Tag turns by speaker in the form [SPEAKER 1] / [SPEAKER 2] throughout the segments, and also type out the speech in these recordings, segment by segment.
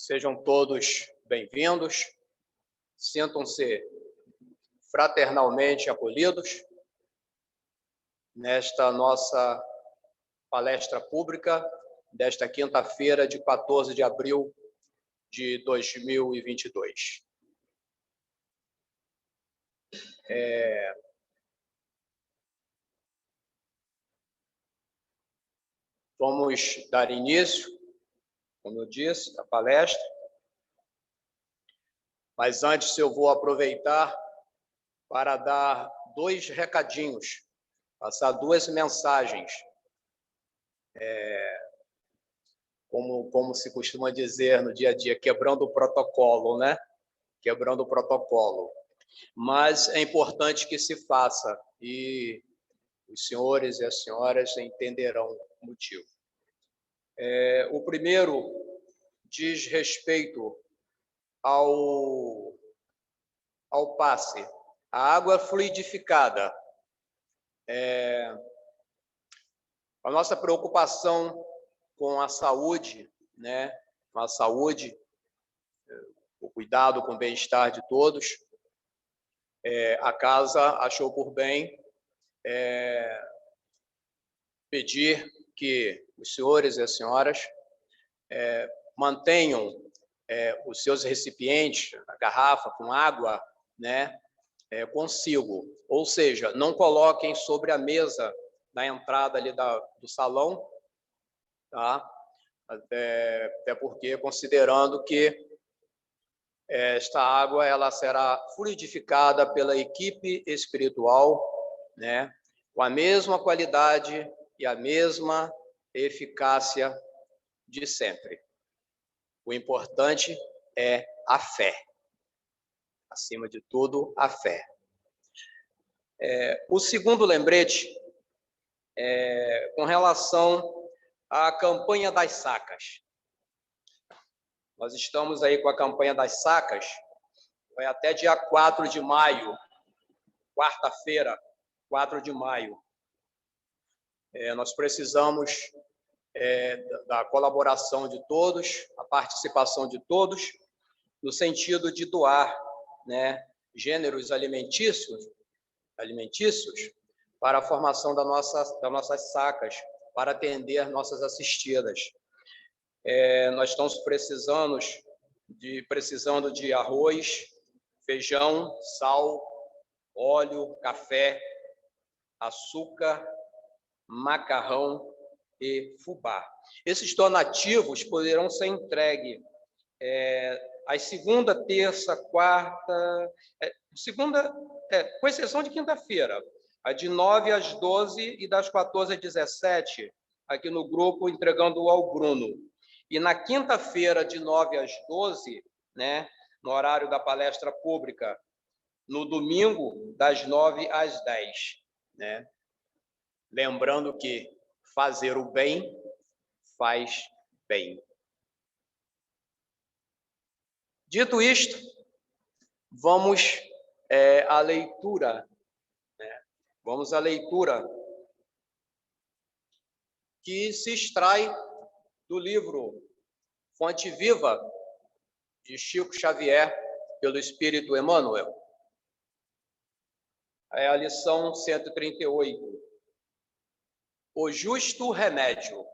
[SPEAKER 1] Sejam todos bem-vindos, sintam-se fraternalmente acolhidos nesta nossa palestra pública desta quinta-feira, de 14 de abril de 2022. Vamos dar início, como eu disse, à palestra, mas antes eu vou aproveitar para dar dois recadinhos, passar duas mensagens, como se costuma dizer no dia a dia, quebrando o protocolo, né? Quebrando o protocolo. Mas é importante que se faça, e os senhores e as senhoras entenderão o motivo. O primeiro diz respeito ao passe. A água fluidificada. A nossa preocupação com a saúde, né? Com a saúde, o cuidado com o bem-estar de todos, a casa achou por bem pedir que os senhores e as senhoras mantenham os seus recipientes, a garrafa com água, né, consigo. Ou seja, não coloquem sobre a mesa na entrada ali do salão, tá? Até porque, considerando que esta água ela será fluidificada pela equipe espiritual, né, com a mesma qualidade e a mesma eficácia de sempre. O importante é a fé. Acima de tudo, a fé. O segundo lembrete é com relação à campanha das sacas. Nós estamos aí com a campanha das sacas, vai até dia 4 de maio, quarta-feira, 4 de maio. Nós precisamos da colaboração de todos, a participação de todos, no sentido de doar, né, gêneros alimentícios para a formação das nossas sacas, para atender nossas assistidas. Nós estamos precisando de arroz, feijão, sal, óleo, café, açúcar, macarrão e fubá. Esses donativos poderão ser entregues às segunda, terça, quarta, com exceção de quinta-feira, de 9 às 12 e das 14 às 17, aqui no grupo, entregando ao Bruno. E na quinta-feira, de 9 às 12, né, no horário da palestra pública, no domingo, das 9 às 10. Né? Lembrando que fazer o bem faz bem. Dito isto, vamos à leitura. Né? Vamos à leitura que se extrai do livro Fonte Viva, de Chico Xavier, pelo Espírito Emmanuel. É a lição 138. O justo remédio.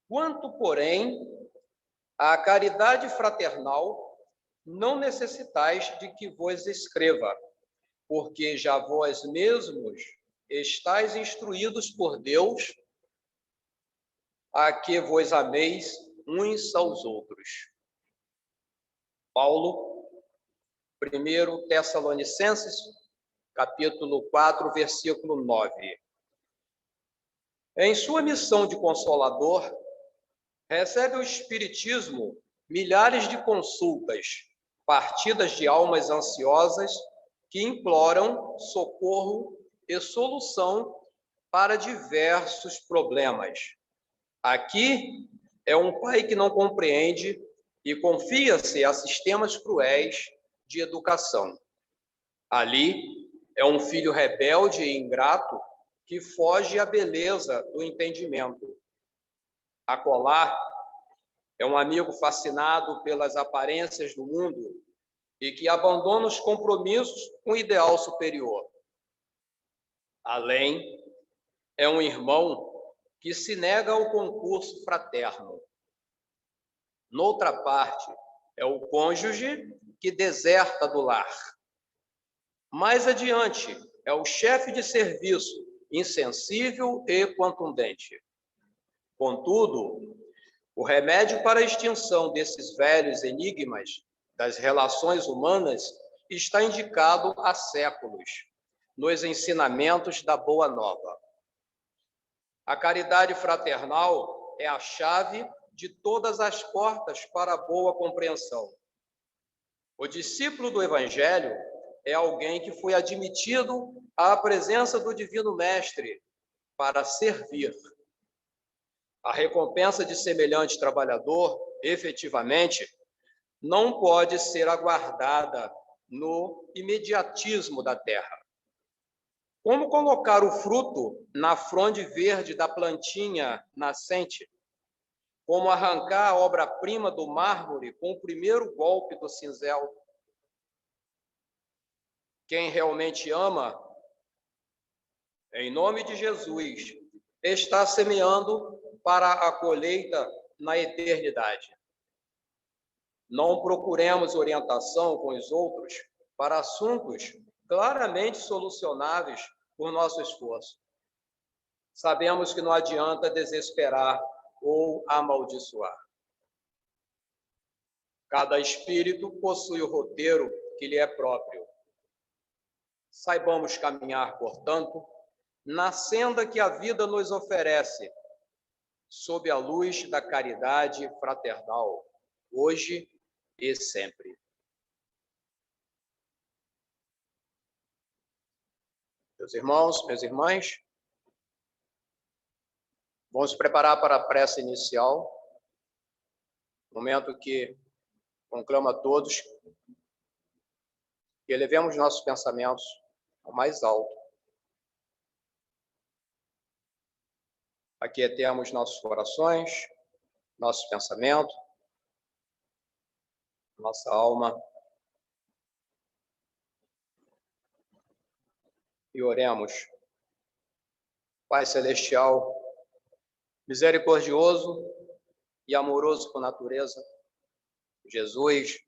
[SPEAKER 1] Quanto, porém, à caridade fraternal, não necessitais de que vos escreva, porque já vós mesmos estáis instruídos por Deus a que vos ameis uns aos outros. Paulo, 1 Tessalonicenses, capítulo 4, versículo 9. Em sua missão de consolador, recebe o Espiritismo milhares de consultas, partidas de almas ansiosas que imploram socorro e solução para diversos problemas. Aqui é um pai que não compreende e confia-se a sistemas cruéis de educação. Ali é um filho rebelde e ingrato que foge à beleza do entendimento. Acolá É um amigo fascinado pelas aparências do mundo e que abandona os compromissos com o ideal superior. Além, é um irmão que se nega ao concurso fraterno. Noutra parte, é o cônjuge que deserta do lar. Mais adiante, é o chefe de serviço, insensível e contundente. Contudo, o remédio para a extinção desses velhos enigmas das relações humanas está indicado há séculos, nos ensinamentos da Boa Nova. A caridade fraternal é a chave de todas as portas para a boa compreensão. O discípulo do Evangelho é alguém que foi admitido à presença do Divino Mestre para servir. A recompensa de semelhante trabalhador, efetivamente, não pode ser aguardada no imediatismo da terra. Como colocar o fruto na fronde verde da plantinha nascente? Como arrancar a obra-prima do mármore com o primeiro golpe do cinzel? Quem realmente ama, em nome de Jesus, está semeando para a colheita na eternidade. Não procuremos orientação com os outros para assuntos claramente solucionáveis por nosso esforço. Sabemos que não adianta desesperar ou amaldiçoar. Cada espírito possui o roteiro que lhe é próprio. Saibamos caminhar, portanto, na senda que a vida nos oferece, sob a luz da caridade fraternal, hoje e sempre. Meus irmãos, minhas irmãs, vamos preparar para a prece inicial, momento que conclamo a todos que elevemos nossos pensamentos ao mais alto. Aquietemos nossos corações, nossos pensamentos, nossa alma, e oremos. Pai Celestial, misericordioso e amoroso por natureza, Jesus,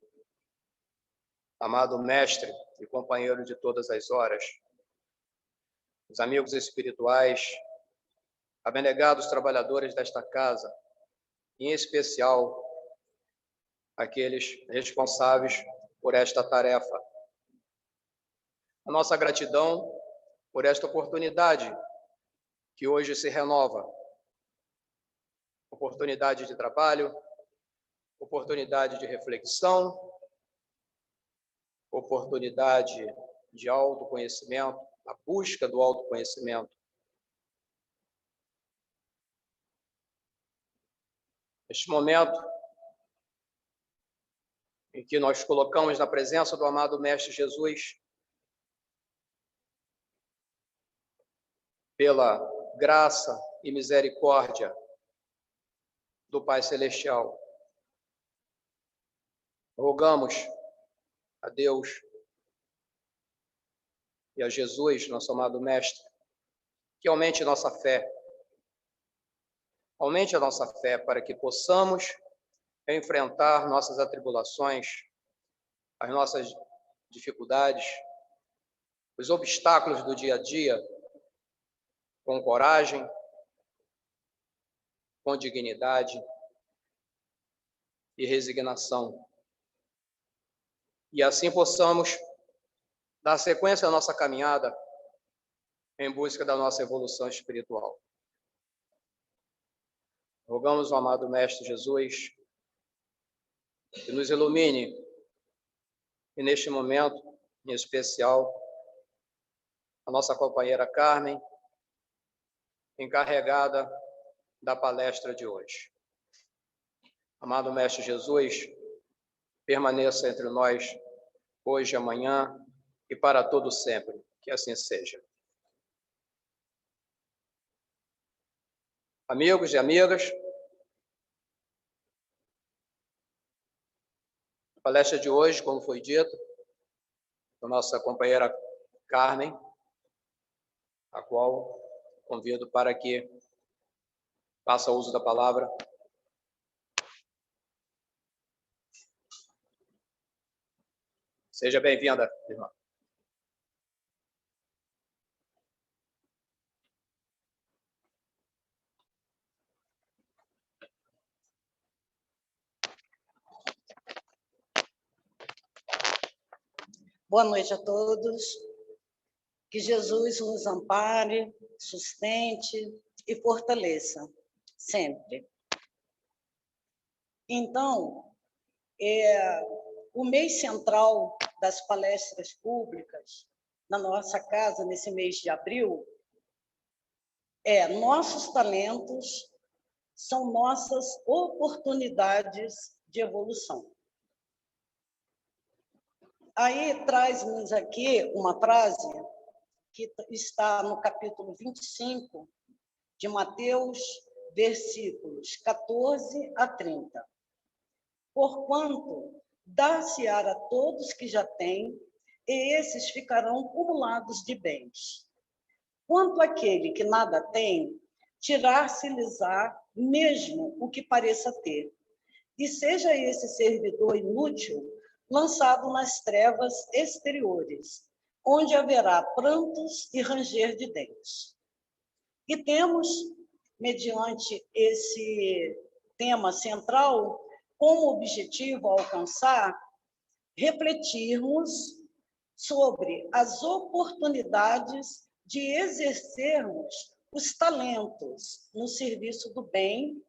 [SPEAKER 1] amado Mestre e companheiro de todas as horas, os amigos espirituais, abnegados trabalhadores desta casa, em especial aqueles responsáveis por esta tarefa. A nossa gratidão por esta oportunidade que hoje se renova. Oportunidade de trabalho, oportunidade de reflexão, oportunidade de autoconhecimento, a busca do autoconhecimento. Este momento em que nós colocamos na presença do amado Mestre Jesus, pela graça e misericórdia do Pai Celestial, rogamos a Deus e a Jesus, nosso amado Mestre, que aumente nossa fé. Aumente a nossa fé para que possamos enfrentar nossas atribulações, as nossas dificuldades, os obstáculos do dia a dia, com coragem, com dignidade e resignação. E assim possamos dar sequência à nossa caminhada em busca da nossa evolução espiritual. Rogamos ao amado Mestre Jesus que nos ilumine, e neste momento, em especial, a nossa companheira Carmen, encarregada da palestra de hoje. Amado Mestre Jesus, permaneça entre nós hoje, amanhã e para todo sempre. Que assim seja. Amigos e amigas, palestra de hoje, como foi dito, da nossa companheira Carmen, a qual convido para que faça uso da palavra. Seja bem-vinda, irmã.
[SPEAKER 2] Boa noite a todos. Que Jesus nos ampare, sustente e fortaleça, sempre. Então, o mês central das palestras públicas na nossa casa, nesse mês de abril, nossos talentos são nossas oportunidades de evolução. Aí traz-nos aqui uma frase que está no capítulo 25 de Mateus, versículos 14 a 30. Porquanto dar-se-á a todos que já têm, e esses ficarão cumulados de bens. Quanto àquele que nada tem, tirar-se-lhes-á mesmo o que pareça ter. E seja esse servidor inútil lançado nas trevas exteriores, onde haverá prantos e ranger de dentes. E temos, mediante esse tema central, como objetivo a alcançar, refletirmos sobre as oportunidades de exercermos os talentos no serviço do bem,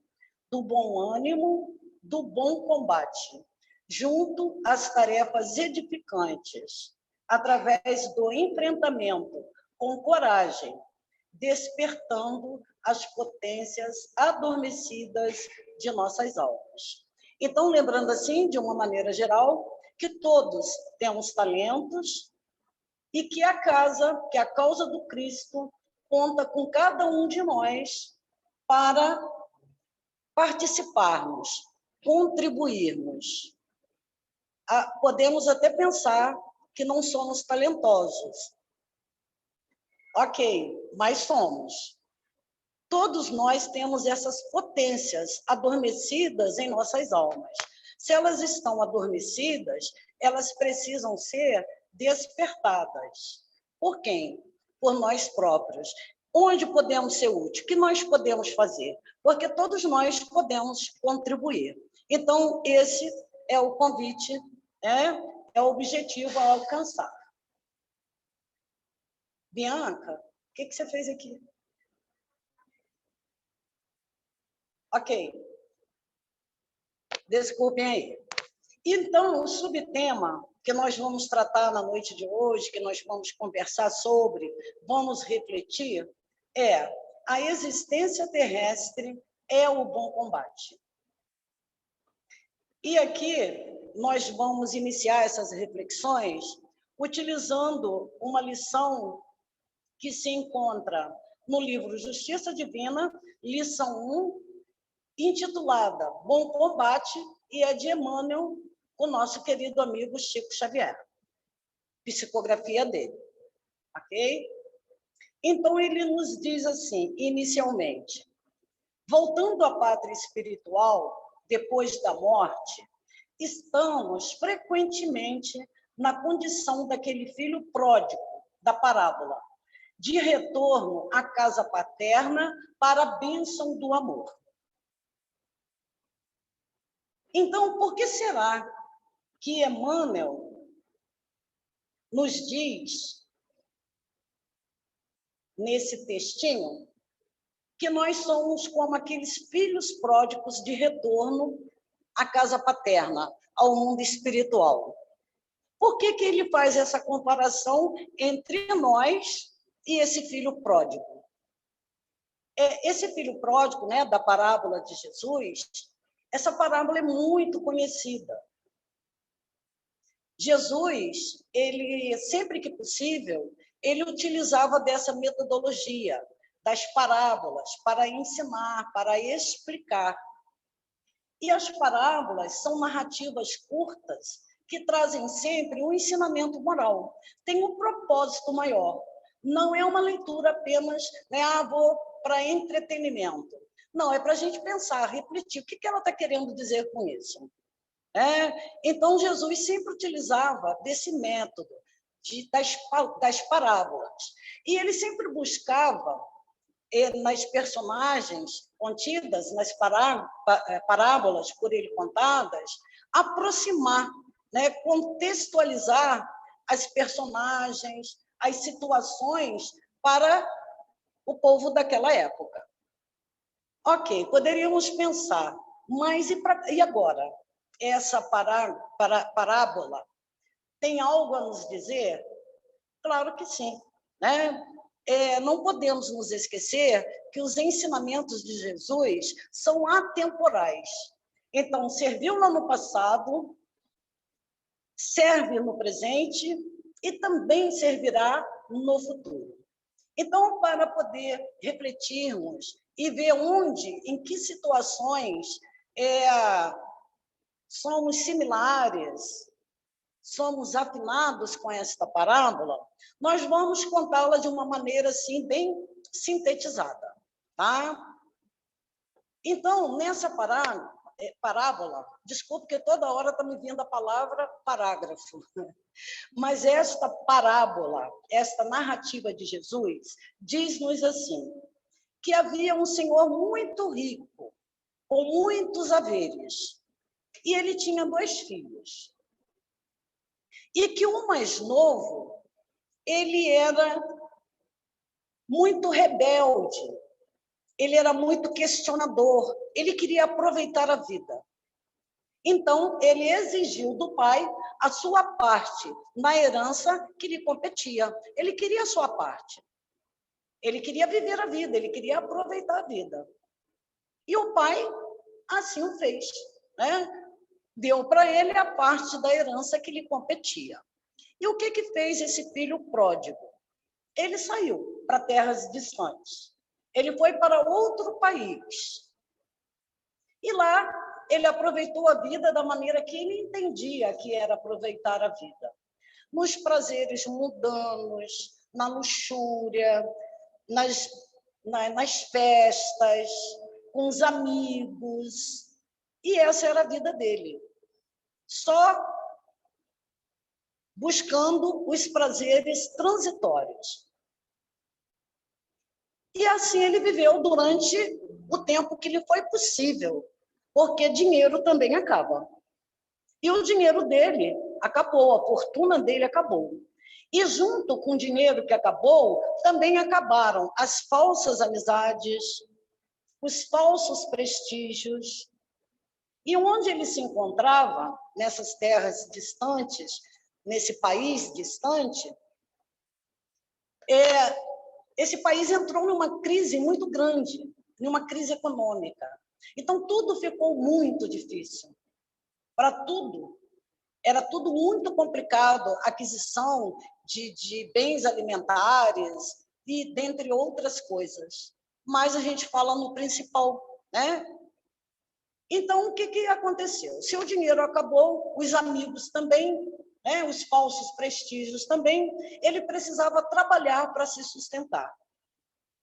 [SPEAKER 2] do bom ânimo, do bom combate, junto às tarefas edificantes, através do enfrentamento com coragem, despertando as potências adormecidas de nossas almas. Então, lembrando assim, de uma maneira geral, que todos temos talentos e que a causa do Cristo, conta com cada um de nós para participarmos, contribuirmos. Podemos até pensar que não somos talentosos. Ok, mas somos. Todos nós temos essas potências adormecidas em nossas almas. Se elas estão adormecidas, elas precisam ser despertadas. Por quem? Por nós próprios. Onde podemos ser úteis? O que nós podemos fazer? Porque todos nós podemos contribuir. Então, esse é o convite, é o objetivo a alcançar. Bianca, o que você fez aqui? Ok. Desculpem aí. Então, o subtema que nós vamos tratar na noite de hoje, que nós vamos conversar sobre, vamos refletir, é a existência terrestre é o bom combate. E aqui nós vamos iniciar essas reflexões utilizando uma lição que se encontra no livro Justiça Divina, lição 1, intitulada Bom Combate, e é de Emmanuel, o nosso querido amigo Chico Xavier. Psicografia dele. Ok? Então, ele nos diz assim, inicialmente, voltando à pátria espiritual, depois da morte, estamos frequentemente na condição daquele filho pródigo da parábola, de retorno à casa paterna para a bênção do amor. Então, por que será que Emmanuel nos diz, nesse textinho, que nós somos como aqueles filhos pródigos de retorno à casa paterna, ao mundo espiritual? Por que ele faz essa comparação entre nós e esse filho pródigo? Esse filho pródigo, da parábola de Jesus, essa parábola é muito conhecida. Jesus, ele sempre que possível, ele utilizava dessa metodologia, das parábolas, para ensinar, para explicar. E as parábolas são narrativas curtas que trazem sempre um ensinamento moral. Tem um propósito maior. Não é uma leitura apenas, né, vou para entretenimento. Não, é para a gente pensar, refletir. O que ela está querendo dizer com isso? Então, Jesus sempre utilizava desse método das parábolas. E ele sempre buscava, nas personagens contidas, nas parábolas por ele contadas, aproximar, né, contextualizar as personagens, as situações para o povo daquela época. Ok, poderíamos pensar, mas e agora? Essa parábola tem algo a nos dizer? Claro que sim, né? Não podemos nos esquecer que os ensinamentos de Jesus são atemporais. Então, serviu lá no passado, serve no presente e também servirá no futuro. Então, para poder refletirmos e ver onde, em que situações somos similares, somos afinados com esta parábola, nós vamos contá-la de uma maneira assim bem sintetizada, tá? Então, nessa parábola, desculpe que toda hora está me vindo a palavra parágrafo, mas esta parábola, esta narrativa de Jesus, diz-nos assim, que havia um senhor muito rico, com muitos haveres, e ele tinha 2 filhos. E que o mais novo, ele era muito rebelde, ele era muito questionador, ele queria aproveitar a vida. Então, ele exigiu do pai a sua parte na herança que lhe competia. Ele queria a sua parte. Ele queria viver a vida, ele queria aproveitar a vida. E o pai assim o fez, né? Deu para ele a parte da herança que lhe competia. E o que fez esse filho pródigo? Ele saiu para terras distantes. Ele foi para outro país. E lá ele aproveitou a vida da maneira que ele entendia que era aproveitar a vida. Nos prazeres mundanos, na luxúria, nas festas, com os amigos. E essa era a vida dele. Só buscando os prazeres transitórios. E assim ele viveu durante o tempo que lhe foi possível, porque dinheiro também acaba. E o dinheiro dele acabou, a fortuna dele acabou. E junto com o dinheiro que acabou, também acabaram as falsas amizades, os falsos prestígios. E onde ele se encontrava, nessas terras distantes, nesse país distante, esse país entrou numa crise muito grande, numa crise econômica. Então, tudo ficou muito difícil. Para tudo. Era tudo muito complicado, aquisição de bens alimentares e dentre outras coisas. Mas a gente fala no principal, né? Então, o que aconteceu? Se o dinheiro acabou, os amigos também, né? Os falsos prestígios também, ele precisava trabalhar para se sustentar.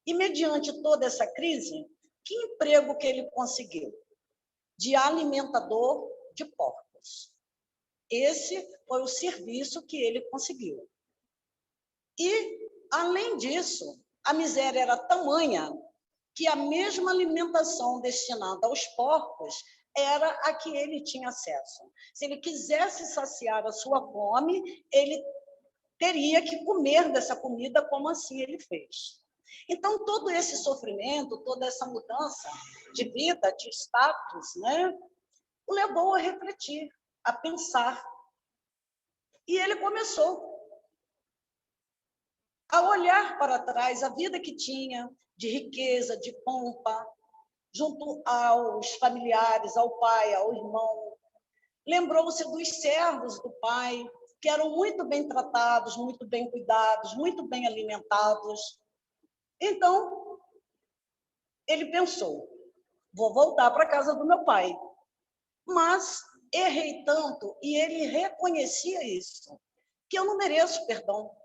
[SPEAKER 2] E, mediante toda essa crise, que emprego que ele conseguiu? De alimentador de porcos. Esse foi o serviço que ele conseguiu. E, além disso, a miséria era tamanha que a mesma alimentação destinada aos porcos era a que ele tinha acesso. Se ele quisesse saciar a sua fome, ele teria que comer dessa comida, como assim ele fez. Então, todo esse sofrimento, toda essa mudança de vida, de status, né, o levou a refletir, a pensar. E ele começou a olhar para trás a vida que tinha, de riqueza, de pompa, junto aos familiares, ao pai, ao irmão. Lembrou-se dos servos do pai, que eram muito bem tratados, muito bem cuidados, muito bem alimentados. Então, ele pensou, vou voltar para a casa do meu pai. Mas errei tanto, e ele reconhecia isso, que eu não mereço perdão.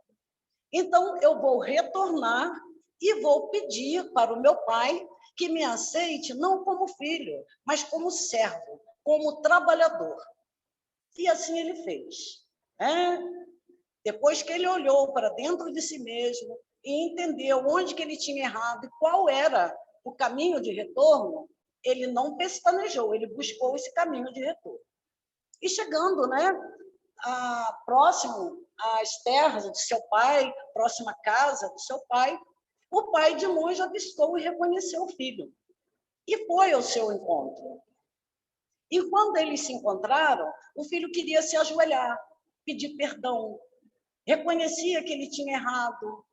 [SPEAKER 2] Então, eu vou retornar e vou pedir para o meu pai que me aceite não como filho, mas como servo, como trabalhador. E assim ele fez. Depois que ele olhou para dentro de si mesmo e entendeu onde que ele tinha errado e qual era o caminho de retorno, ele não pestanejou, ele buscou esse caminho de retorno. E chegando, próximo às terras do seu pai, próxima à casa do seu pai, o pai de longe avistou e reconheceu o filho. E foi ao seu encontro. E quando eles se encontraram, o filho queria se ajoelhar, pedir perdão, reconhecia que ele tinha errado,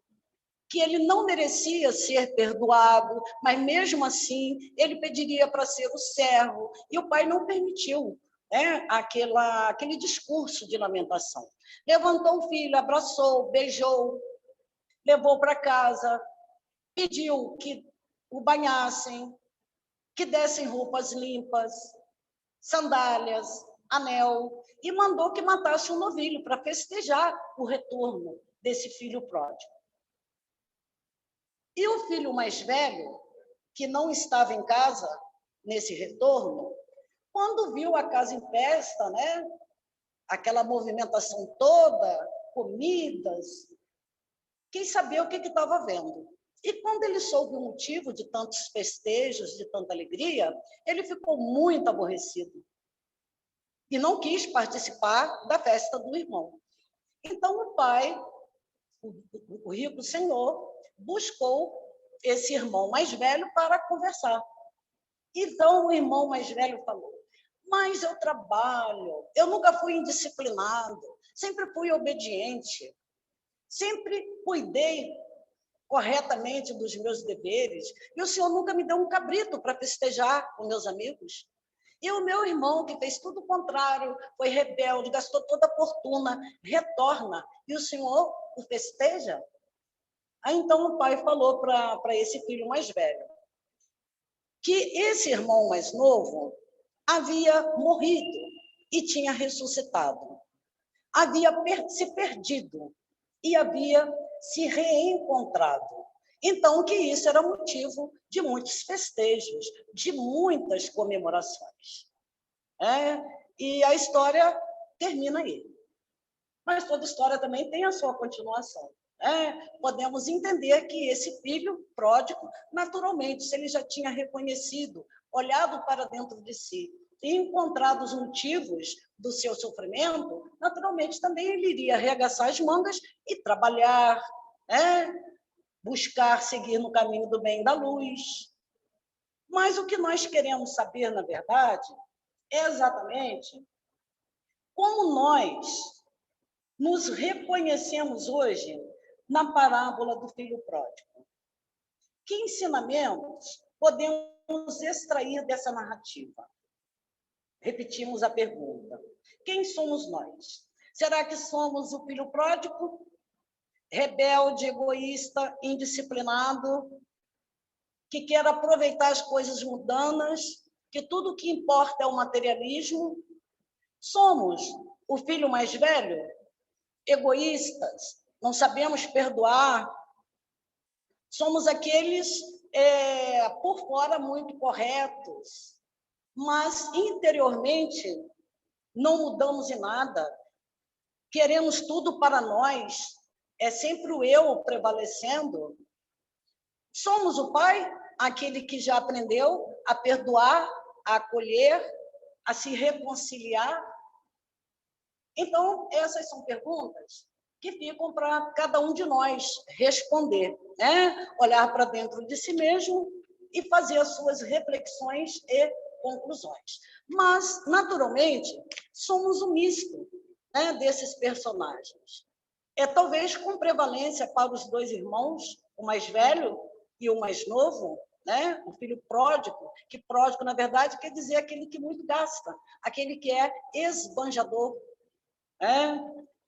[SPEAKER 2] que ele não merecia ser perdoado, mas mesmo assim ele pediria para ser o servo, e o pai não permitiu aquele discurso de lamentação. Levantou o filho, abraçou, beijou, levou para casa, pediu que o banhassem, que dessem roupas limpas, sandálias, anel, e mandou que matasse um novilho para festejar o retorno desse filho pródigo. E o filho mais velho, que não estava em casa nesse retorno, quando viu a casa em festa, aquela movimentação toda, comidas, quis saber o que estava vendo. E quando ele soube o motivo de tantos festejos, de tanta alegria, ele ficou muito aborrecido e não quis participar da festa do irmão. Então o pai, o rico senhor, buscou esse irmão mais velho para conversar. Então o irmão mais velho falou: mas eu trabalho, eu nunca fui indisciplinado, sempre fui obediente, sempre cuidei corretamente dos meus deveres, e o senhor nunca me deu um cabrito para festejar com meus amigos. E o meu irmão, que fez tudo o contrário, foi rebelde, gastou toda a fortuna, retorna, e o senhor o festeja? Aí então o pai falou para esse filho mais velho que esse irmão mais novo havia morrido e tinha ressuscitado, havia se perdido e havia se reencontrado. Então, que isso era motivo de muitos festejos, de muitas comemorações. E a história termina aí. Mas toda história também tem a sua continuação. Podemos entender que esse filho pródigo, naturalmente, se ele já tinha reconhecido, olhado para dentro de si e encontrado os motivos do seu sofrimento, naturalmente também ele iria arregaçar as mangas e trabalhar, buscar seguir no caminho do bem e da luz. Mas o que nós queremos saber, na verdade, é exatamente como nós nos reconhecemos hoje na parábola do filho pródigo. Que ensinamentos podemos extrair dessa narrativa? Repetimos a pergunta: quem somos nós? Será que somos o filho pródigo, rebelde, egoísta, indisciplinado, que quer aproveitar as coisas mundanas, que tudo o que importa é o materialismo? Somos o filho mais velho, egoístas, não sabemos perdoar? Somos aqueles, por fora, muito corretos, mas interiormente não mudamos em nada, queremos tudo para nós, é sempre o eu prevalecendo. Somos o pai, aquele que já aprendeu a perdoar, a acolher, a se reconciliar? Então, essas são perguntas que ficam para cada um de nós responder, olhar para dentro de si mesmo e fazer as suas reflexões e conclusões. Mas, naturalmente, somos um misto desses personagens. Talvez com prevalência para os dois irmãos, o mais velho e o mais novo, o filho pródigo, que pródigo, na verdade, quer dizer aquele que muito gasta, aquele que é esbanjador.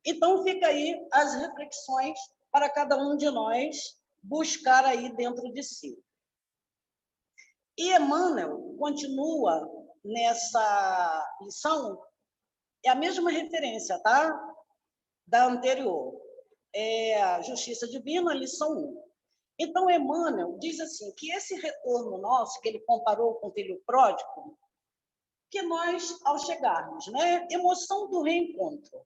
[SPEAKER 2] Então, fica aí as reflexões para cada um de nós buscar aí dentro de si. E Emmanuel continua nessa lição É a mesma referência, tá? Da anterior. É a Justiça Divina, lição 1. Então, Emmanuel diz assim, que esse retorno nosso, que ele comparou com o filho pródigo, que nós, ao chegarmos, né? Emoção do reencontro,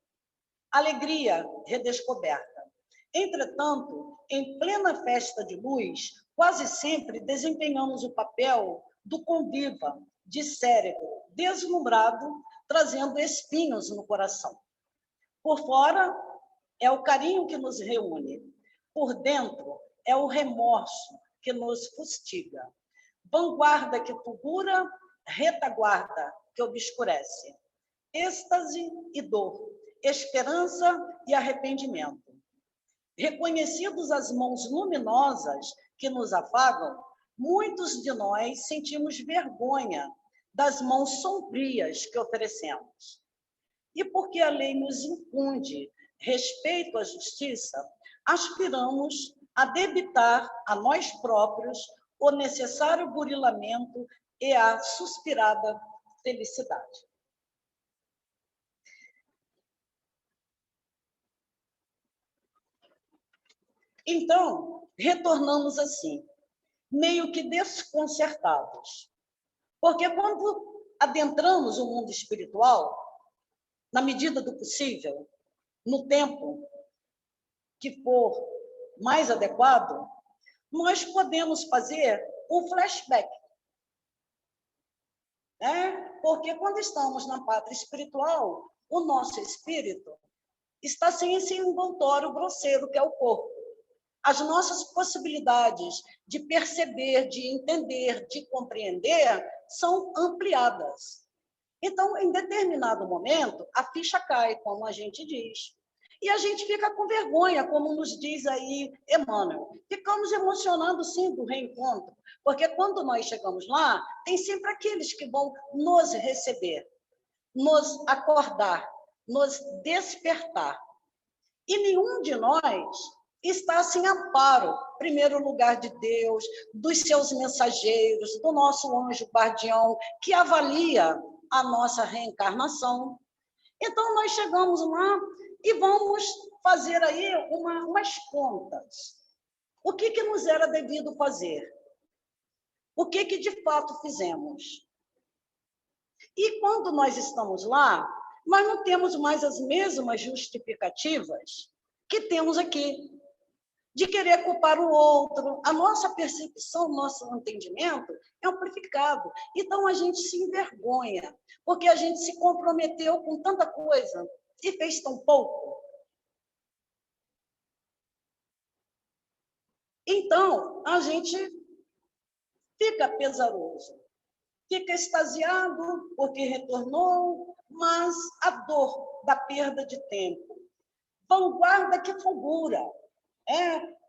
[SPEAKER 2] alegria redescoberta. Entretanto, em plena festa de luz, quase sempre desempenhamos o papel do conviva, de cérebro deslumbrado, trazendo espinhos no coração. Por fora, é o carinho que nos reúne. Por dentro, é o remorso que nos fustiga. Vanguarda que fulgura, retaguarda que obscurece. Êxtase e dor, esperança e arrependimento. Reconhecidos as mãos luminosas que nos afagam, muitos de nós sentimos vergonha das mãos sombrias que oferecemos. E porque a lei nos infunde respeito à justiça, aspiramos a debitar a nós próprios o necessário burilamento e a suspirada felicidade. Então, retornamos assim, meio que desconcertados. Porque quando adentramos o mundo espiritual, na medida do possível, no tempo que for mais adequado, nós podemos fazer um flashback. Porque quando estamos na pátria espiritual, o nosso espírito está sem esse envoltório grosseiro que é o corpo. As nossas possibilidades de perceber, de entender, de compreender são ampliadas. Então, em determinado momento, a ficha cai, como a gente diz. E a gente fica com vergonha, como nos diz aí Emmanuel. Ficamos emocionados, sim, do reencontro, porque quando nós chegamos lá, tem sempre aqueles que vão nos receber, nos acordar, nos despertar. E nenhum de nós está sem amparo, primeiro lugar de Deus, dos seus mensageiros, do nosso anjo guardião, que avalia a nossa reencarnação. Então, nós chegamos lá e vamos fazer aí umas contas. O que nos era devido fazer? O que de fato fizemos? E quando nós estamos lá, nós não temos mais as mesmas justificativas que temos aqui, de querer culpar o outro. A nossa percepção, o nosso entendimento é amplificado. Então, a gente se envergonha, porque a gente se comprometeu com tanta coisa e fez tão pouco. Então, a gente fica pesaroso, fica extasiado porque retornou, mas a dor da perda de tempo. Vanguarda que fulgura.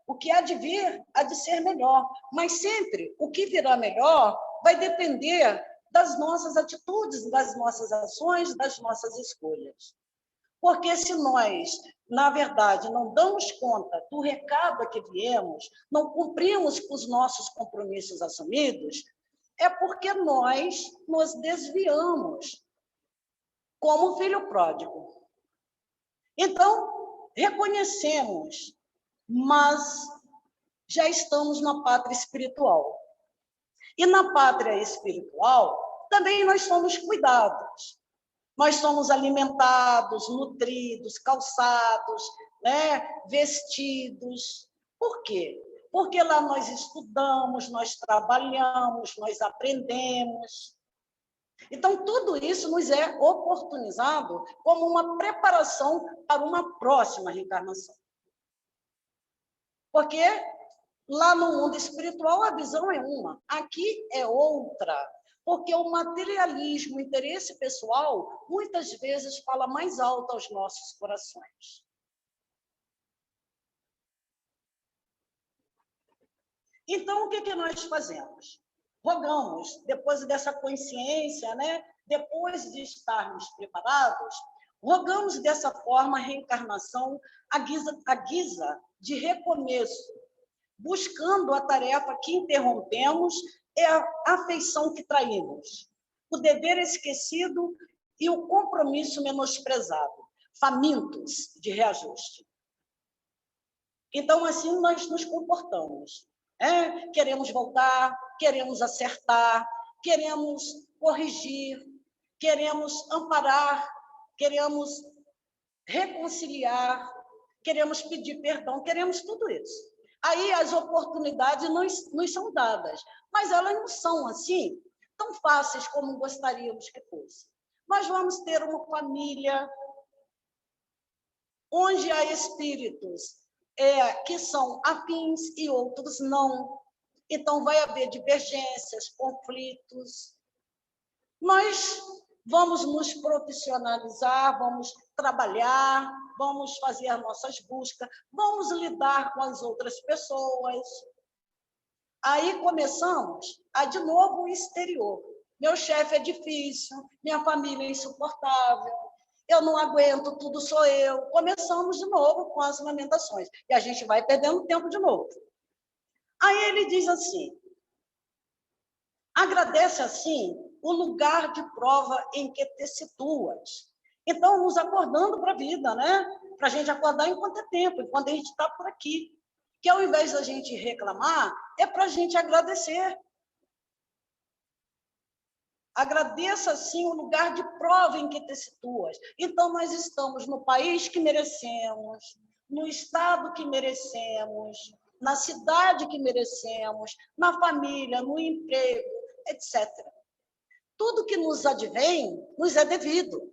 [SPEAKER 2] O que há de vir, há de ser melhor. Mas sempre o que virá melhor vai depender das nossas atitudes, das nossas ações, das nossas escolhas. Porque se nós, na verdade, não damos conta do recado a que viemos, não cumprimos com os nossos compromissos assumidos, é porque nós nos desviamos, como o filho pródigo. Então, reconhecemos, mas já estamos na pátria espiritual. E na pátria espiritual, também nós somos cuidados. Nós somos alimentados, nutridos, calçados, vestidos. Por quê? Porque lá nós estudamos, nós trabalhamos, nós aprendemos. Então, tudo isso nos é oportunizado como uma preparação para uma próxima reencarnação. Porque lá no mundo espiritual a visão é uma, aqui é outra. Porque o materialismo, o interesse pessoal, muitas vezes fala mais alto aos nossos corações. Então, o que nós fazemos? Rogamos, depois dessa consciência, depois de estarmos preparados, rogamos dessa forma a reencarnação à guisa de recomeço, buscando a tarefa que interrompemos e a afeição que traímos, o dever esquecido e o compromisso menosprezado, famintos de reajuste. Então, assim, nós nos comportamos. Queremos voltar, queremos acertar, queremos corrigir, queremos amparar, queremos reconciliar, queremos pedir perdão, queremos tudo isso. Aí as oportunidades nos são dadas, mas elas não são assim tão fáceis como gostaríamos que fosse. Nós vamos ter uma família onde há espíritos que são afins e outros não. Então, vai haver divergências, conflitos. Nós vamos nos profissionalizar, vamos trabalhar, vamos fazer as nossas buscas, vamos lidar com as outras pessoas. Aí começamos de novo o exterior. Meu chefe é difícil, minha família é insuportável, eu não aguento, tudo sou eu. Começamos de novo com as lamentações. E a gente vai perdendo tempo de novo. Aí ele diz assim, agradece assim o lugar de prova em que te situas. Então, nos acordando para a vida, né? Para a gente acordar enquanto é tempo, enquanto a gente está por aqui. Que ao invés da gente reclamar, é para a gente agradecer. Agradeça, sim, o lugar de prova em que te situas. Então, nós estamos no país que merecemos, no estado que merecemos, na cidade que merecemos, na família, no emprego, etc. Tudo que nos advém, nos é devido.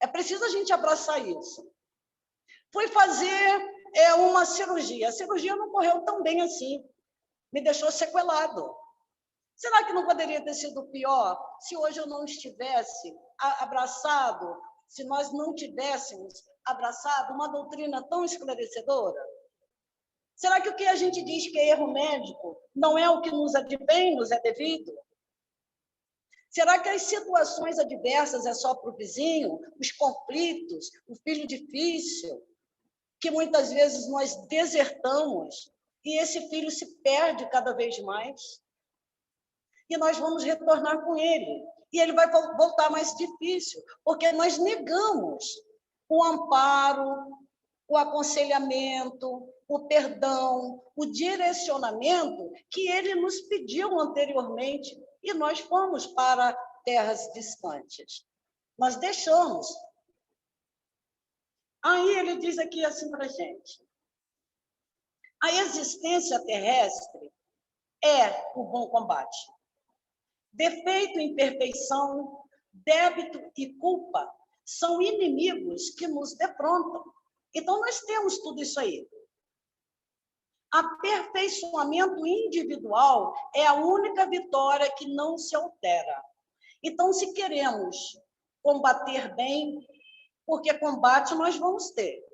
[SPEAKER 2] É preciso a gente abraçar isso. Fui fazer uma cirurgia. A cirurgia não correu tão bem assim. Me deixou sequelado. Será que não poderia ter sido pior se hoje eu não estivesse abraçado, se nós não tivéssemos abraçado uma doutrina tão esclarecedora? Será que o que a gente diz que é erro médico não é o que nos advém, nos é devido? Será que as situações adversas é só para o vizinho, os conflitos, o filho difícil, que muitas vezes nós desertamos e esse filho se perde cada vez mais? E nós vamos retornar com ele. E ele vai voltar mais difícil, porque nós negamos o amparo, o aconselhamento, o perdão, o direcionamento que ele nos pediu anteriormente, e nós fomos para terras distantes. Nós deixamos. Aí ele diz aqui assim para a gente, a existência terrestre é o bom combate. Defeito, imperfeição, débito e culpa são inimigos que nos defrontam. Então, nós temos tudo isso aí. Aperfeiçoamento individual é a única vitória que não se altera. Então, se queremos combater bem, porque combate nós vamos ter.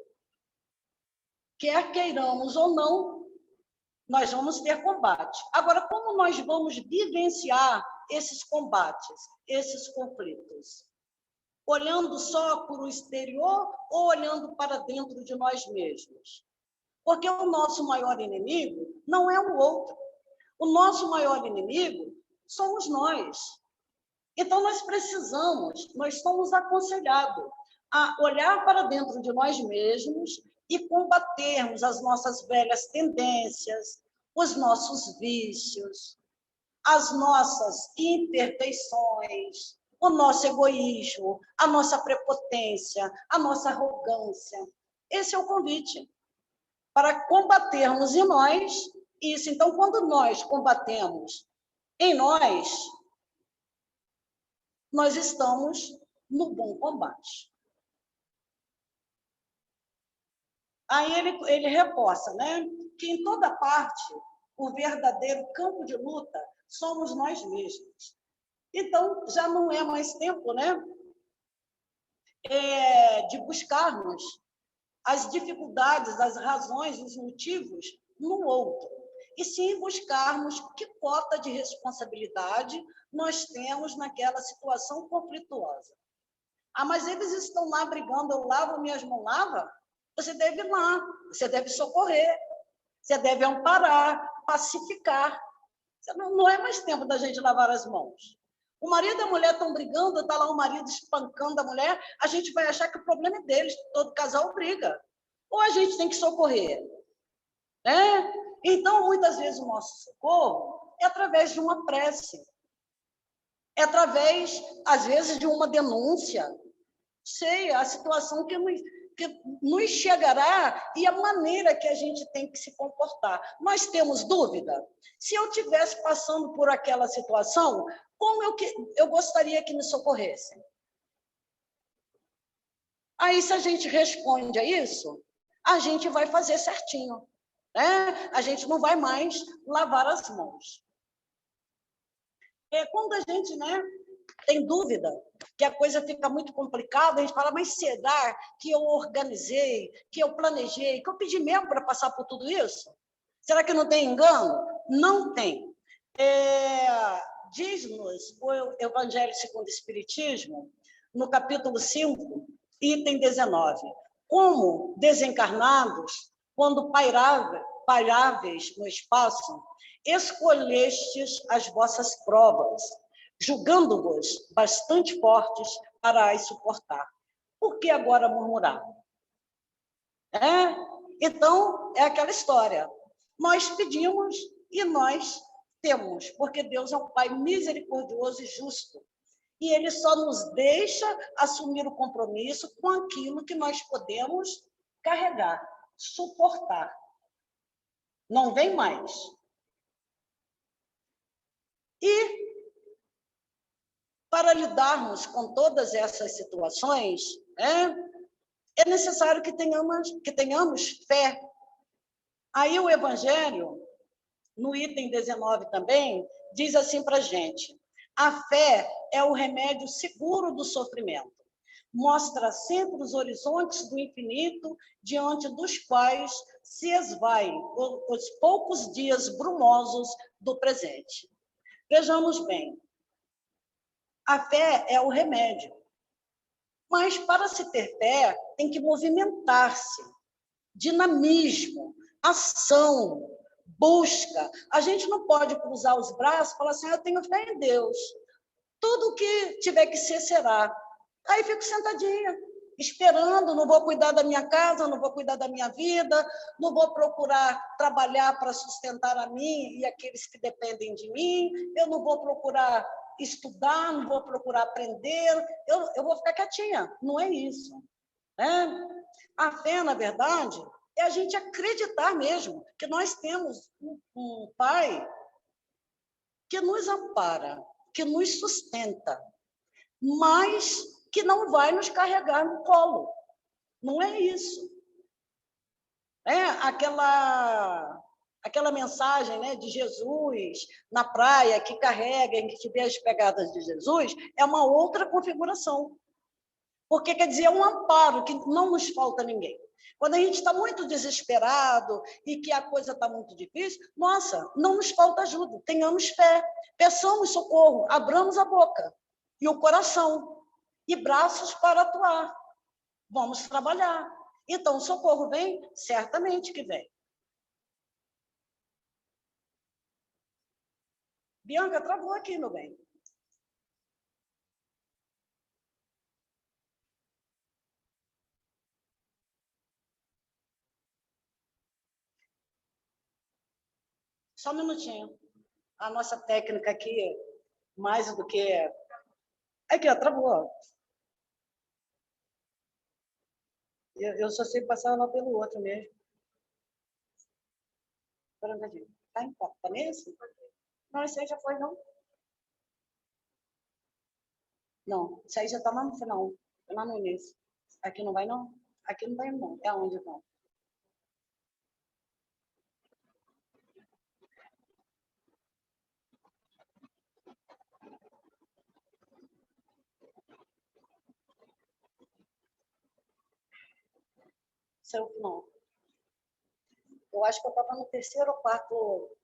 [SPEAKER 2] Quer queiramos ou não, nós vamos ter combate. Agora, como nós vamos vivenciar esses combates, esses conflitos? Olhando só para o exterior ou olhando para dentro de nós mesmos? Porque o nosso maior inimigo não é o outro. O nosso maior inimigo somos nós. Então, nós somos aconselhados a olhar para dentro de nós mesmos e combatermos as nossas velhas tendências, os nossos vícios, as nossas imperfeições, o nosso egoísmo, a nossa prepotência, a nossa arrogância. Esse é o convite para combatermos em nós isso. Então, quando nós combatemos em nós estamos no bom combate. Aí ele reforça, né, que em toda parte o verdadeiro campo de luta somos nós mesmos. Então, já não é mais tempo, né, de buscarmos as dificuldades, as razões, os motivos no outro, e sim buscarmos que cota de responsabilidade nós temos naquela situação conflituosa. Ah, mas eles estão lá brigando, eu lavo minhas mãos, lava? Você deve ir lá, você deve socorrer, você deve amparar, pacificar. Não é mais tempo da gente lavar as mãos. O marido e a mulher estão brigando, está lá o marido espancando a mulher, a gente vai achar que o problema é deles, todo casal briga. Ou a gente tem que socorrer, né? Então, muitas vezes, o nosso socorro é através de uma prece, é através, às vezes, de uma denúncia. Sei a situação que nos chegará e a maneira que a gente tem que se comportar. Nós temos dúvida? Se eu estivesse passando por aquela situação, como eu gostaria que me socorressem? Aí, se a gente responde a isso, a gente vai fazer certinho, né? A gente não vai mais lavar as mãos. Quando a gente, né, tem dúvida, que a coisa fica muito complicada, a gente fala, mas será que eu organizei, que eu planejei, que eu pedi mesmo para passar por tudo isso? Será que não tem engano? Não tem. Diz-nos o Evangelho segundo o Espiritismo, no capítulo 5, item 19, como desencarnados, quando pairáveis no espaço, escolhestes as vossas provas, julgando-vos bastante fortes para as suportar. Por que agora murmurar? Então, é aquela história. Nós pedimos e nós temos, porque Deus é um Pai misericordioso e justo. E Ele só nos deixa assumir o compromisso com aquilo que nós podemos carregar, suportar. Não vem mais. E para lidarmos com todas essas situações, é necessário que tenhamos fé. Aí o Evangelho, no item 19 também, diz assim para a gente: a fé é o remédio seguro do sofrimento. Mostra sempre os horizontes do infinito, diante dos quais se esvaem os poucos dias brumosos do presente. Vejamos bem, a fé é o remédio. Mas, para se ter fé, tem que movimentar-se. Dinamismo, ação, busca. A gente não pode cruzar os braços e falar assim, eu tenho fé em Deus. Tudo que tiver que ser, será. Aí fico sentadinha, esperando, não vou cuidar da minha casa, não vou cuidar da minha vida, não vou procurar trabalhar para sustentar a mim e aqueles que dependem de mim, eu não vou procurar estudar, não vou procurar aprender, eu vou ficar quietinha. Não é isso. A fé, na verdade, é a gente acreditar mesmo que nós temos um Pai que nos ampara, que nos sustenta, mas que não vai nos carregar no colo. Não é isso. Aquela mensagem, né, de Jesus na praia, que carrega, que vê as pegadas de Jesus, é uma outra configuração. Porque, quer dizer, é um amparo, que não nos falta ninguém. Quando a gente está muito desesperado e que a coisa está muito difícil, nossa, não nos falta ajuda, tenhamos fé, peçamos socorro, abramos a boca e o coração e braços para atuar. Vamos trabalhar. Então, o socorro vem? Certamente que vem. Bianca, travou aqui, meu bem. Só um minutinho. A nossa técnica aqui, mais do que... Aqui, ó, travou. Eu só sei passar uma pelo outro mesmo. Espera um pouquinho. Tá nesse? Não, esse aí já foi, não? Não, isso aí já tá lá no final. Lá no início. Aqui não vai, não? Aqui não vai, não. É onde vão? Seu não. Eu acho que eu estava no terceiro ou quarto.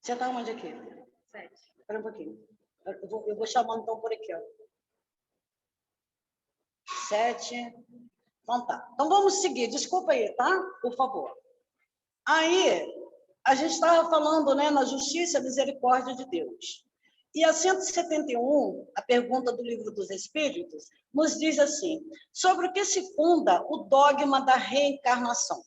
[SPEAKER 2] Você está onde aqui? 7. Espera um pouquinho. Eu vou chamando então por aqui, ó. 7. Então tá. Então vamos seguir. Desculpa aí, tá? Por favor. Aí, a gente estava falando, né, na justiça e misericórdia de Deus. E a 171, a pergunta do Livro dos Espíritos, nos diz assim: sobre o que se funda o dogma da reencarnação?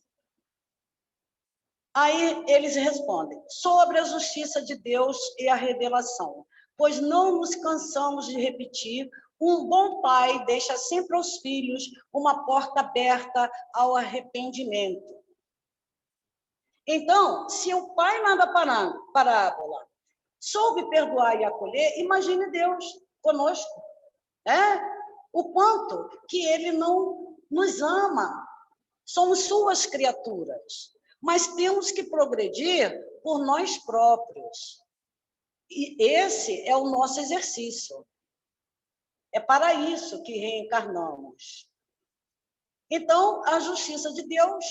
[SPEAKER 2] Aí eles respondem: sobre a justiça de Deus e a revelação, pois não nos cansamos de repetir, um bom pai deixa sempre aos filhos uma porta aberta ao arrependimento. Então, se o pai na parábola soube perdoar e acolher, imagine Deus conosco, né? O quanto que ele não nos ama. Somos suas criaturas, mas temos que progredir por nós próprios. E esse é o nosso exercício. É para isso que reencarnamos. Então, a justiça de Deus,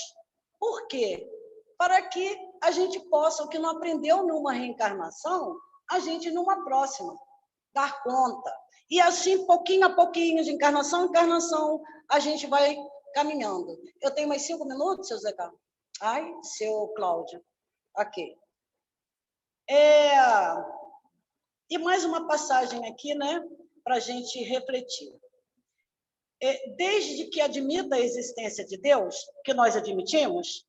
[SPEAKER 2] por quê? Para que a gente possa, o que não aprendeu numa reencarnação, a gente numa próxima, dar conta. E assim, pouquinho a pouquinho, de encarnação em encarnação, a gente vai caminhando. Eu tenho mais 5 minutos, seu Zé Carlos? Ai, seu Cláudio. Aqui. E mais uma passagem aqui, né, para a gente refletir. Desde que admita a existência de Deus, que nós admitimos,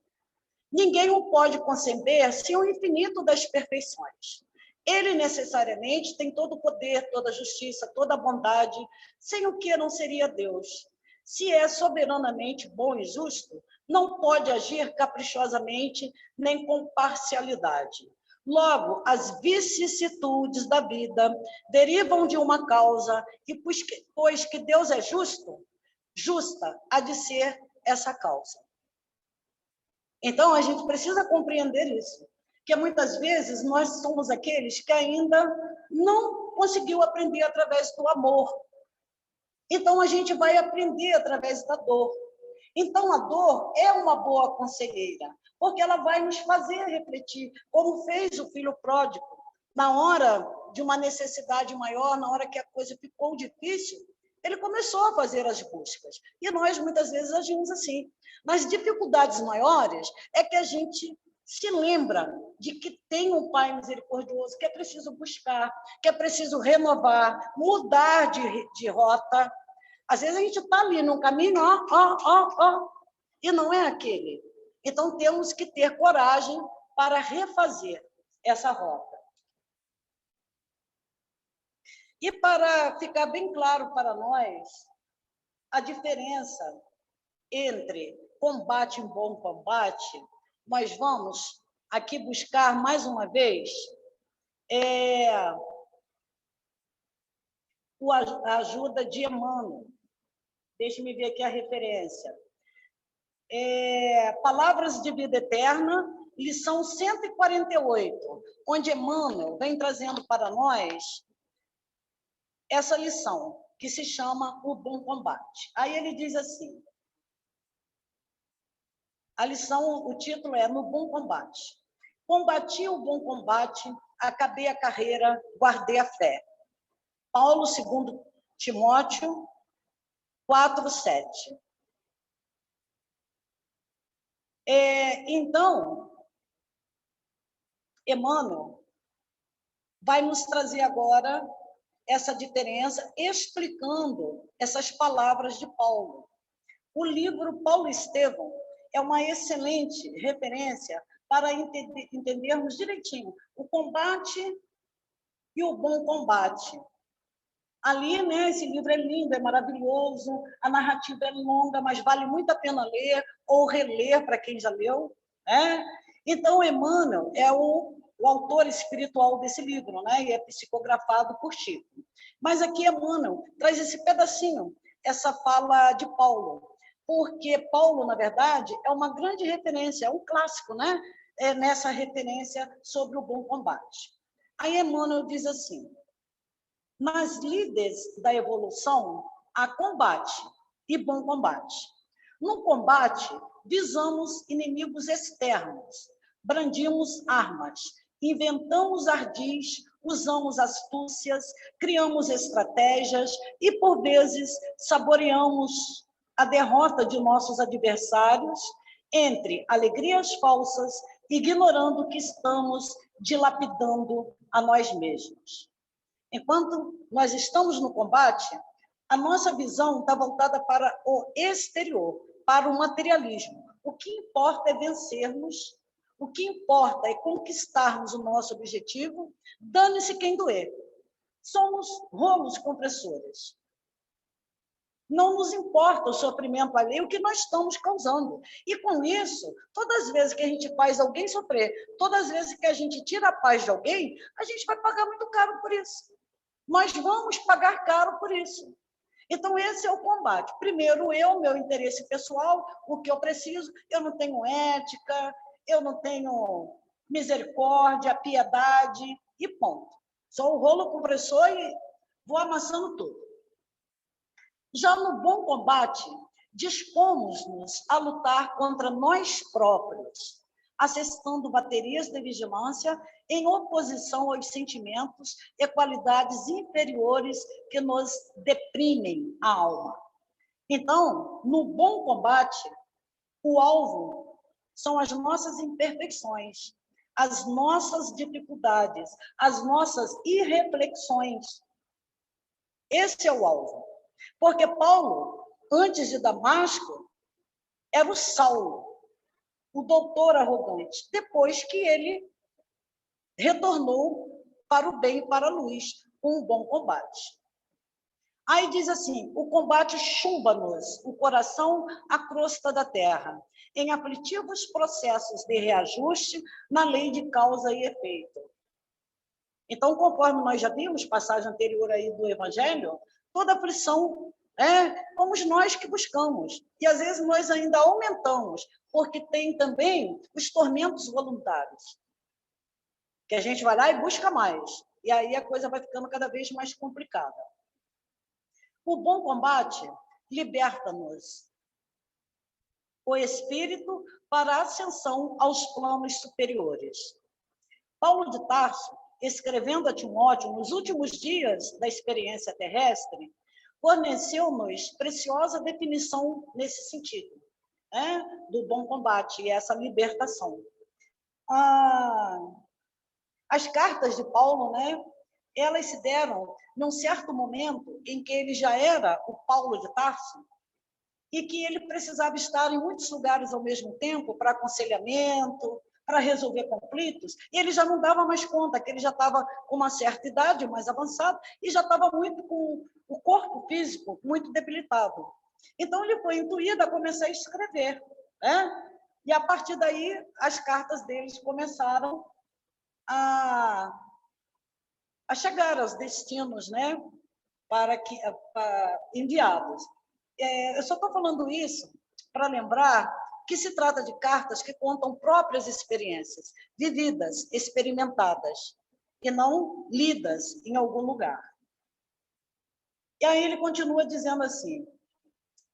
[SPEAKER 2] ninguém o pode conceber sem o infinito das perfeições. Ele necessariamente tem todo o poder, toda a justiça, toda a bondade, sem o que não seria Deus. Se é soberanamente bom e justo, não pode agir caprichosamente nem com parcialidade. Logo, as vicissitudes da vida derivam de uma causa, e pois que Deus é justo, justa há de ser essa causa. Então, a gente precisa compreender isso, que muitas vezes nós somos aqueles que ainda não conseguiu aprender através do amor. Então, a gente vai aprender através da dor. Então, a dor é uma boa conselheira, porque ela vai nos fazer refletir, como fez o filho pródigo, na hora de uma necessidade maior, na hora que a coisa ficou difícil, ele começou a fazer as buscas. E nós, muitas vezes, agimos assim. Nas dificuldades maiores, é que a gente se lembra de que tem um Pai misericordioso, que é preciso buscar, que é preciso renovar, mudar de rota. Às vezes a gente está ali num caminho, e não é aquele. Então, temos que ter coragem para refazer essa rota. E para ficar bem claro para nós, a diferença entre combate e bom combate, nós vamos aqui buscar mais uma vez a ajuda de Emmanuel. Deixe-me ver aqui a referência. Palavras de Vida Eterna, lição 148, onde Emmanuel vem trazendo para nós essa lição, que se chama O Bom Combate. Aí ele diz assim, a lição, o título é No Bom Combate. Combati o bom combate, acabei a carreira, guardei a fé. Paulo, 2 Timóteo 4:7. Então, Emmanuel vai nos trazer agora essa diferença, explicando essas palavras de Paulo. O livro Paulo Estevão é uma excelente referência para entendermos direitinho o combate e o bom combate. Ali, né, esse livro é lindo, é maravilhoso, a narrativa é longa, mas vale muito a pena ler ou reler para quem já leu, né? Então, Emmanuel é o autor espiritual desse livro, né? E é psicografado por Chico. Mas aqui Emmanuel traz esse pedacinho, essa fala de Paulo, porque Paulo, na verdade, é uma grande referência, é um clássico, né? Nessa referência sobre o bom combate. Aí Emmanuel diz assim: nas lides da evolução, há combate e bom combate. No combate, visamos inimigos externos, brandimos armas, inventamos ardis, usamos astúcias, criamos estratégias e, por vezes, saboreamos a derrota de nossos adversários entre alegrias falsas, ignorando que estamos dilapidando a nós mesmos. Enquanto nós estamos no combate, a nossa visão está voltada para o exterior, para o materialismo. O que importa é vencermos, o que importa é conquistarmos o nosso objetivo, dane-se quem doer. Somos rolos compressores. Não nos importa o sofrimento alheio, o que nós estamos causando. E com isso, todas as vezes que a gente faz alguém sofrer, todas as vezes que a gente tira a paz de alguém, a gente vai pagar muito caro por isso. Nós vamos pagar caro por isso. Então, esse é o combate. Primeiro, meu interesse pessoal, o que eu preciso, eu não tenho ética, eu não tenho misericórdia, piedade, e ponto. Sou o rolo compressor e vou amassando tudo. Já no bom combate, dispomos-nos a lutar contra nós próprios, acessando baterias de vigilância em oposição aos sentimentos e qualidades inferiores que nos deprimem a alma. Então, no bom combate, o alvo são as nossas imperfeições, as nossas dificuldades, as nossas irreflexões. Esse é o alvo. Porque Paulo, antes de Damasco, era o Saulo, o doutor arrogante, depois que ele retornou para o bem e para a luz, com um bom combate. Aí diz assim, o combate chumba-nos, o coração à crosta da terra, em aflitivos processos de reajuste na lei de causa e efeito. Então, conforme nós já vimos, passagem anterior aí do Evangelho, toda aflição somos nós que buscamos. E, às vezes, nós ainda aumentamos, porque tem também os tormentos voluntários, que a gente vai lá e busca mais. E aí a coisa vai ficando cada vez mais complicada. O bom combate liberta-nos o espírito para a ascensão aos planos superiores. Paulo de Tarso, escrevendo a Timóteo nos últimos dias da experiência terrestre, forneceu-nos preciosa definição nesse sentido, do bom combate e essa libertação. As cartas de Paulo, elas se deram num certo momento em que ele já era o Paulo de Tarso e que ele precisava estar em muitos lugares ao mesmo tempo para aconselhamento, para resolver conflitos, e ele já não dava mais conta, que ele já estava com uma certa idade mais avançada e já estava muito com o corpo físico muito debilitado. Então, ele foi intuído a começar a escrever, E, a partir daí, as cartas deles começaram a chegar aos destinos, para enviados. Eu só estou falando isso para lembrar que se trata de cartas que contam próprias experiências, vividas, experimentadas, e não lidas em algum lugar. E aí ele continua dizendo assim,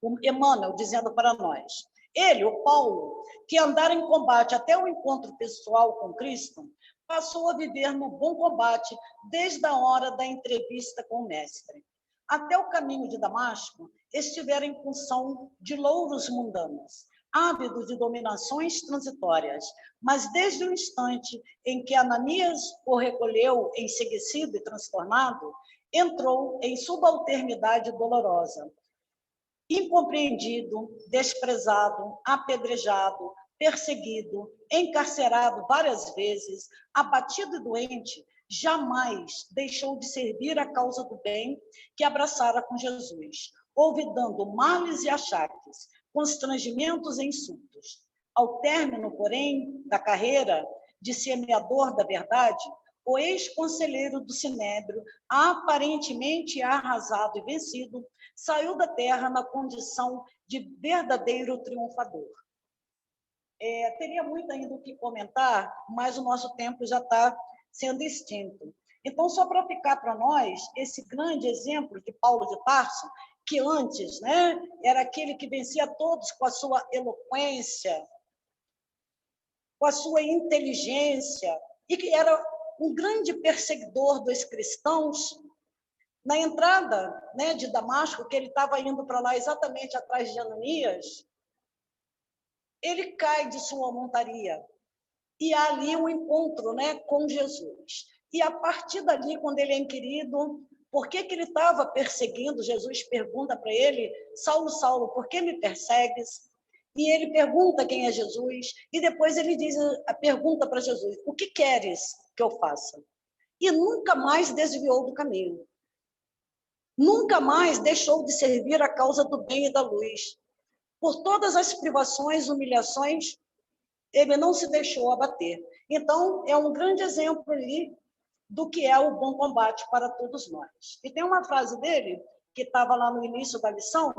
[SPEAKER 2] o Emmanuel dizendo para nós, ele, o Paulo, que andara em combate até o encontro pessoal com Cristo, passou a viver no bom combate desde a hora da entrevista com o mestre. Até o caminho de Damasco, estivera em função de louros mundanos, ávidos de dominações transitórias, mas desde o instante em que Ananias o recolheu enseguecido e transtornado, entrou em subalternidade dolorosa. Incompreendido, desprezado, apedrejado, perseguido, encarcerado várias vezes, abatido e doente, jamais deixou de servir a causa do bem que abraçara com Jesus, olvidando males e achaques, constrangimentos e insultos. Ao término, porém, da carreira de semeador da verdade, o ex-conselheiro do Sinédrio, aparentemente arrasado e vencido, saiu da terra na condição de verdadeiro triunfador. Teria muito ainda o que comentar, mas o nosso tempo já está sendo extinto. Então, só para ficar para nós, esse grande exemplo de Paulo de Tarso, que antes era aquele que vencia todos com a sua eloquência, com a sua inteligência, e que era um grande perseguidor dos cristãos, Na entrada, né, de Damasco, que ele estava indo para lá exatamente atrás de Ananias, ele cai de sua montaria e há ali um encontro, né, com Jesus. E a partir dali, quando ele é inquirido, por que ele estava perseguindo? Jesus pergunta para ele: Saulo, Saulo, por que me persegues? E ele pergunta quem é Jesus, e depois ele diz a pergunta para Jesus: o que queres que eu faça? E nunca mais desviou do caminho. Nunca mais deixou de servir a causa do bem e da luz. Por todas as privações, humilhações, ele não se deixou abater. Então, é um grande exemplo ali do que é o bom combate para todos nós. E tem uma frase dele, que estava lá no início da lição,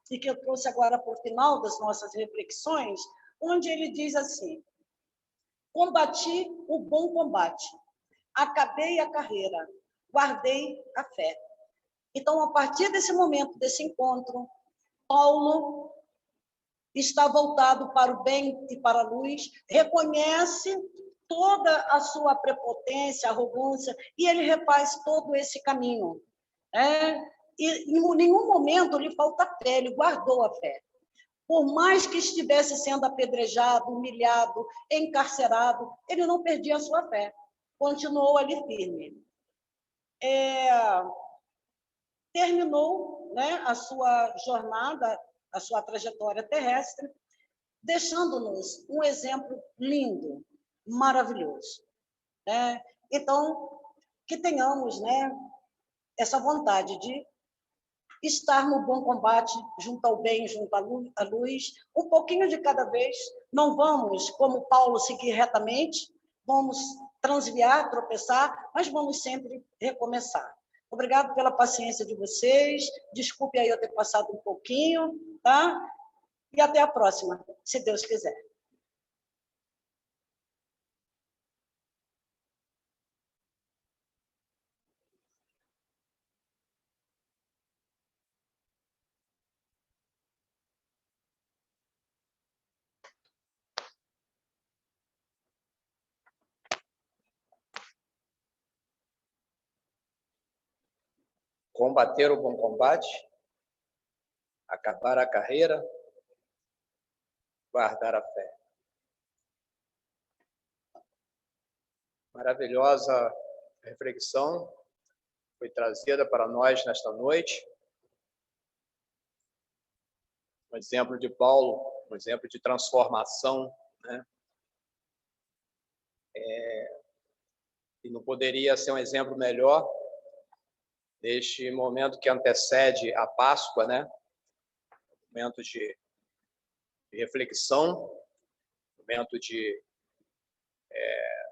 [SPEAKER 2] e que eu trouxe agora para o final das nossas reflexões, onde ele diz assim: combati o bom combate, acabei a carreira, guardei a fé. Então, a partir desse momento, desse encontro, Paulo está voltado para o bem e para a luz, reconhece toda a sua prepotência, arrogância, e ele refaz todo esse caminho. E em nenhum momento lhe falta fé, ele guardou a fé. Por mais que estivesse sendo apedrejado, humilhado, encarcerado, ele não perdia a sua fé, continuou ali firme. Terminou, né, a sua jornada, a sua trajetória terrestre, deixando-nos um exemplo lindo, maravilhoso. Né? Então, que tenhamos, né, essa vontade de estar no bom combate, junto ao bem, junto à luz, um pouquinho de cada vez. Não vamos, como Paulo, seguir retamente, vamos transviar, tropeçar, mas vamos sempre recomeçar. Obrigado pela paciência de vocês, desculpe aí eu ter passado um pouquinho, tá? E até a próxima, se Deus quiser.
[SPEAKER 1] Combater o bom combate, acabar a carreira, guardar a fé. Maravilhosa reflexão foi trazida para nós nesta noite. Um exemplo de Paulo, um exemplo de transformação, né? E não poderia ser um exemplo melhor neste momento que antecede a Páscoa, né? Momento de reflexão, momento de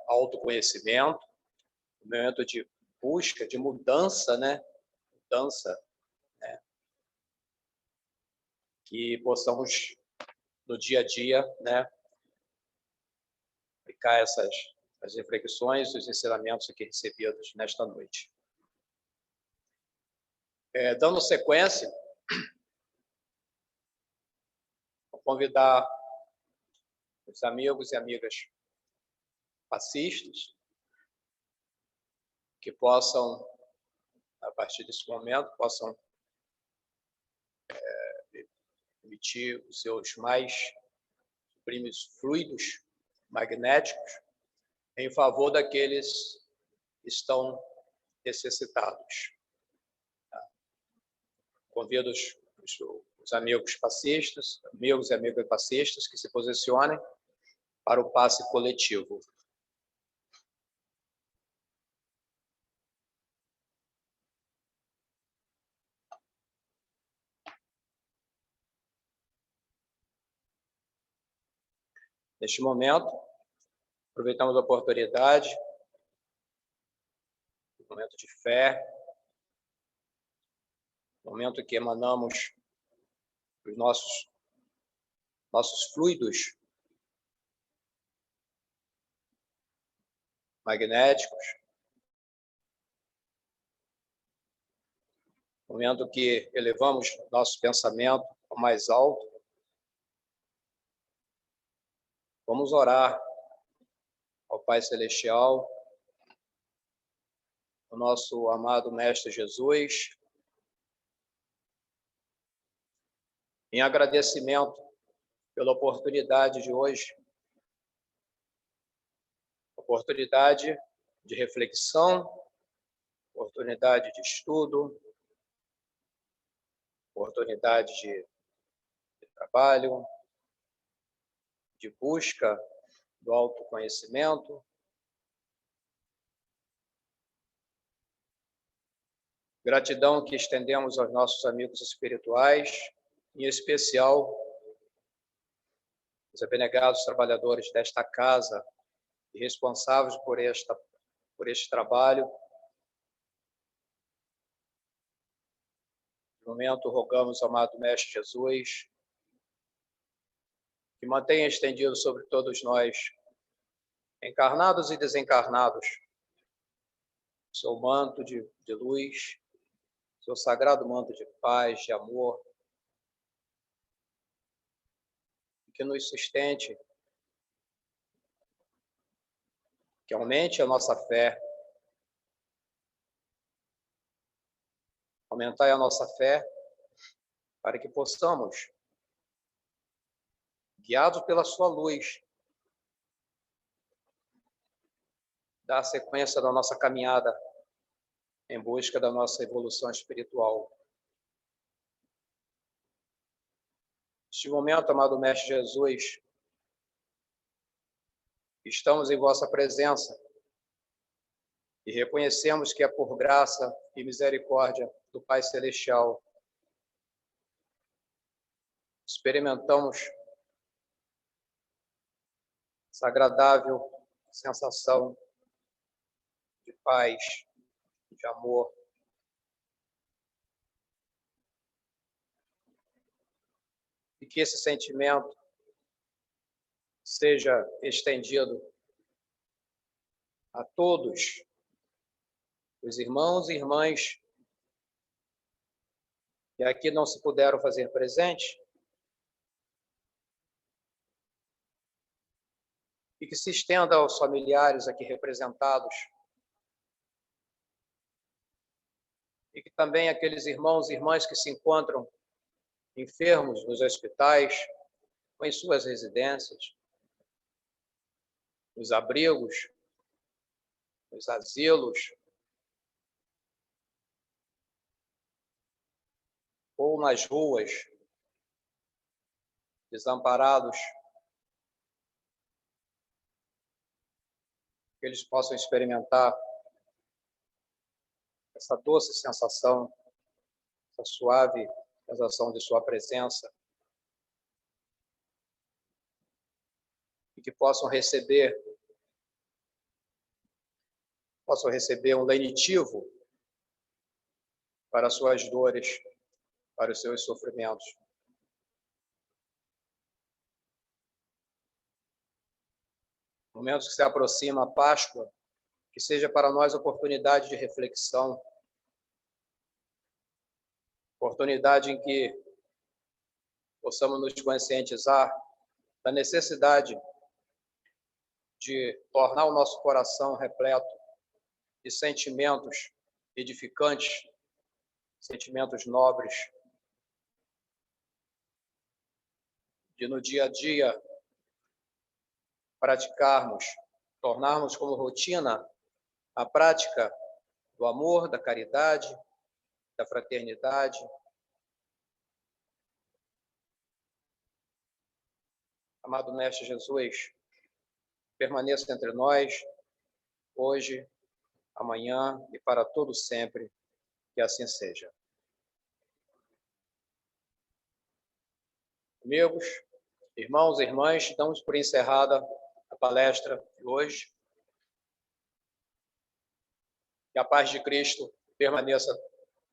[SPEAKER 1] autoconhecimento, momento de busca, de mudança, né? Mudança, né? Que possamos no dia a dia, né? Aplicar as reflexões, os ensinamentos aqui recebidos nesta noite. Dando sequência, vou convidar os amigos e amigas passistas que possam, a partir desse momento, possam emitir os seus mais sublimes fluidos magnéticos em favor daqueles que estão necessitados. Convido os amigos passistas, amigos e amigas passistas que se posicionem para o passe coletivo. Neste momento, aproveitamos a oportunidade, momento de fé, momento que emanamos os nossos fluidos magnéticos, momento que elevamos nosso pensamento ao mais alto. Vamos orar ao Pai Celestial, o nosso amado Mestre Jesus, em agradecimento pela oportunidade de hoje, oportunidade de reflexão, oportunidade de estudo, oportunidade de trabalho, de busca do autoconhecimento. Gratidão que estendemos aos nossos amigos espirituais, em especial os abnegados trabalhadores desta casa e responsáveis por este trabalho. No momento, rogamos ao amado Mestre Jesus que mantenha estendido sobre todos nós, encarnados e desencarnados, seu manto de luz, seu sagrado manto de paz, de amor, que nos sustente, que aumente a nossa fé, aumentai a nossa fé, para que possamos, guiados pela sua luz, dar sequência da nossa caminhada em busca da nossa evolução espiritual. Neste momento, amado Mestre Jesus, estamos em vossa presença e reconhecemos que é por graça e misericórdia do Pai Celestial. Experimentamos essa agradável sensação de paz, de amor. E que esse sentimento seja estendido a todos os irmãos e irmãs que aqui não se puderam fazer presente e que se estenda aos familiares aqui representados e que também aqueles irmãos e irmãs que se encontram enfermos nos hospitais ou em suas residências, nos abrigos, nos asilos, ou nas ruas, desamparados, que eles possam experimentar essa doce sensação, essa suave sensação de sua presença, e que possam receber um lenitivo para as suas dores, para os seus sofrimentos. Momentos que se aproxima a Páscoa, que seja para nós oportunidade de reflexão, oportunidade em que possamos nos conscientizar da necessidade de tornar o nosso coração repleto de sentimentos edificantes, sentimentos nobres, de no dia a dia praticarmos, tornarmos como rotina a prática do amor, da caridade, da fraternidade. Amado Mestre Jesus, permaneça entre nós, hoje, amanhã e para todo sempre, que assim seja. Amigos, irmãos e irmãs, damos por encerrada a palestra de hoje. Que a paz de Cristo permaneça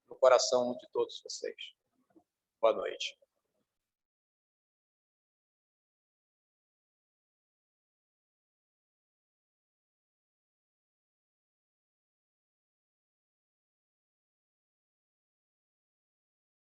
[SPEAKER 1] no coração de todos vocês. Boa noite.